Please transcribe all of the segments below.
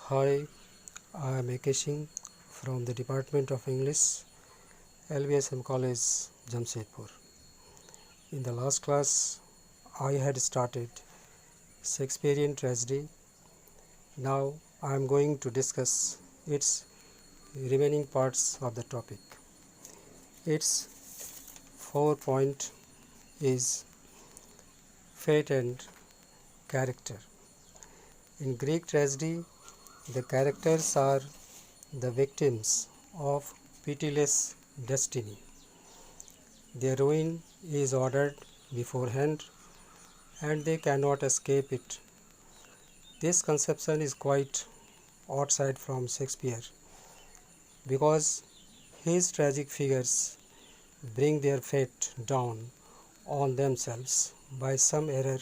Hi, I am Ekeshing from the Department of English, LVSM College, Jamshedpur. In the last class, I had started Shakespearean tragedy. Now I am going to discuss its remaining parts of the topic. Its 4 point is fate and character. In Greek tragedy, the characters are the victims of pitiless destiny. Their ruin is ordered beforehand and they cannot escape it. This conception is quite outside from Shakespeare because his tragic figures bring their fate down on themselves by some error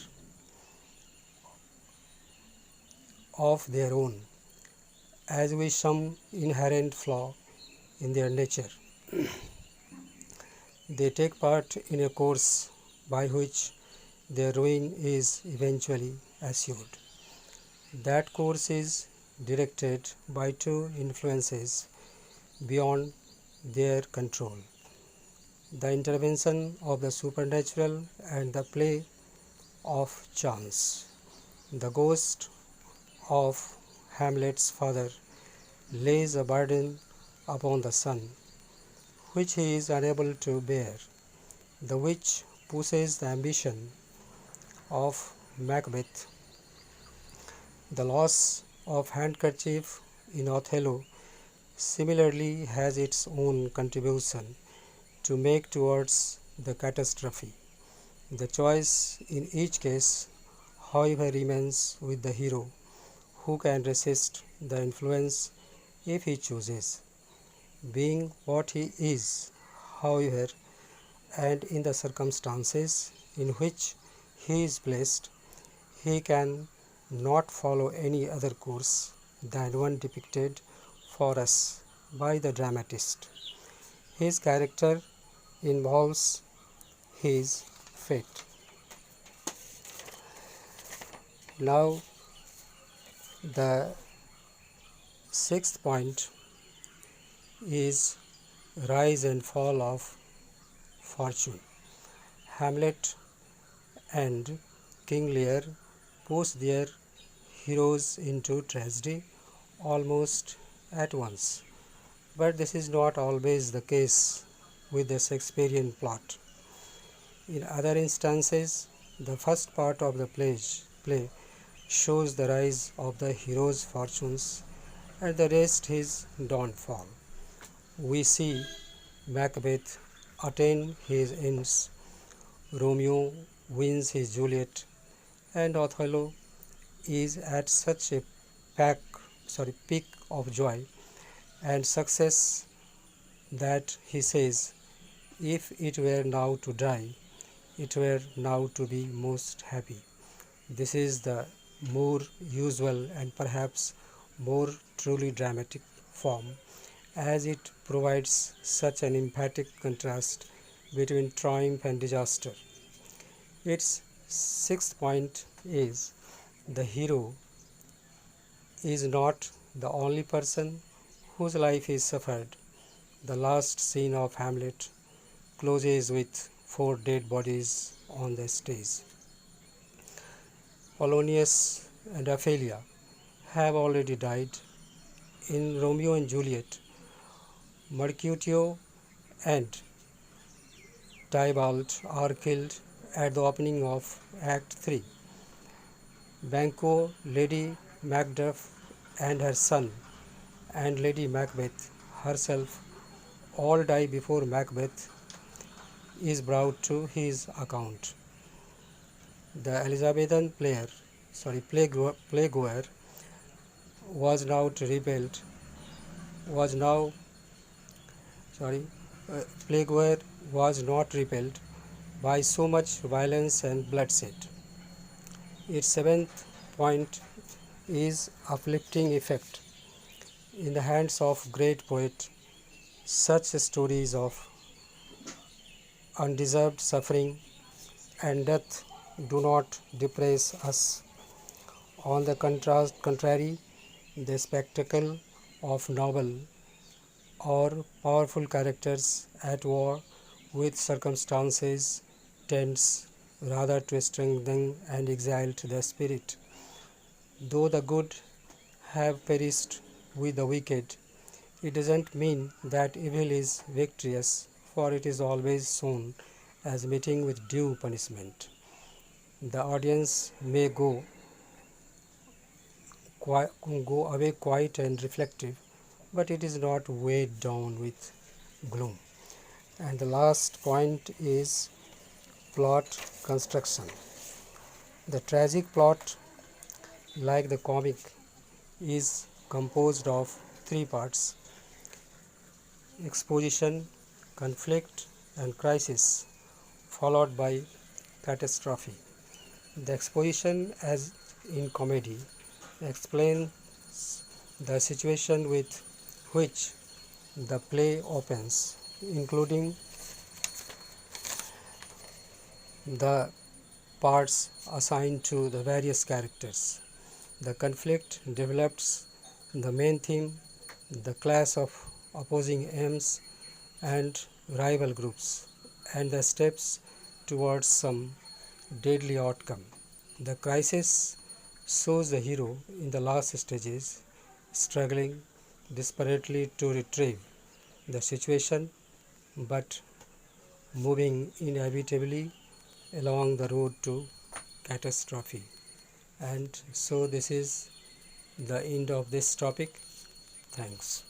of their own, as with some inherent flaw in their nature. They take part in a course by which their ruin is eventually assured. That course is directed by two influences beyond their control: the intervention of the supernatural and the play of chance. The ghost of Hamlet's father lays a burden upon the son which he is unable to bear. The witch pushes the ambition of Macbeth. The loss of handkerchief in Othello similarly has its own contribution to make towards the catastrophe. The choice in each case, however, remains with the hero, who can resist the influence if he chooses. Being what he is, however, and in the circumstances in which he is placed, he can not follow any other course than one depicted for us by the dramatist. His character involves his fate. Now, the sixth point is rise and fall of fortune. Hamlet and King Lear push their heroes into tragedy almost at once, but this is not always the case with the Shakespearean plot. In other instances, the first part of the play shows the rise of the hero's fortunes and the rest his downfall. We see Macbeth attain his ends, Romeo wins his Juliet, and Othello is at such a peak of joy and success that he says, "If it were now to die, it were now to be most happy." This is the more usual and perhaps more truly dramatic form, as it provides such an emphatic contrast between triumph and disaster. Its sixth point is the hero is not the only person whose life is suffered. The last scene of Hamlet closes with 4 dead bodies on the stage. Polonius and Ophelia have already died. In Romeo and Juliet, Mercutio and Tybalt are killed at the opening of Act 3. Banquo, Lady Macduff and her son, and Lady Macbeth herself all die before Macbeth is brought to his account. The Elizabethan playgoer was now repelled was now sorry playgoer was not repelled by so much violence and bloodshed. Its seventh point is uplifting effect. In the hands of great poet, such stories of undeserved suffering and death do not depress us. On the contrary, The spectacle of noble or powerful characters at war with circumstances tends rather to strengthen and exalt the spirit. Though the good have perished with the wicked, it doesn't mean that evil is victorious, for it is always shown as meeting with due punishment. The audience may go away quiet and reflective, but it is not weighed down with gloom. And the last point is plot construction. The tragic plot, like the comic, is composed of three parts: exposition, conflict, and crisis, followed by catastrophe. The exposition, as in comedy, explains the situation with which the play opens, including the parts assigned to the various characters. The conflict develops the main theme, the clash of opposing aims and rival groups, and the steps towards some deadly outcome. The crisis shows the hero in the last stages struggling desperately to retrieve the situation but moving inevitably along the road to catastrophe. And so this is the end of this topic. Thanks.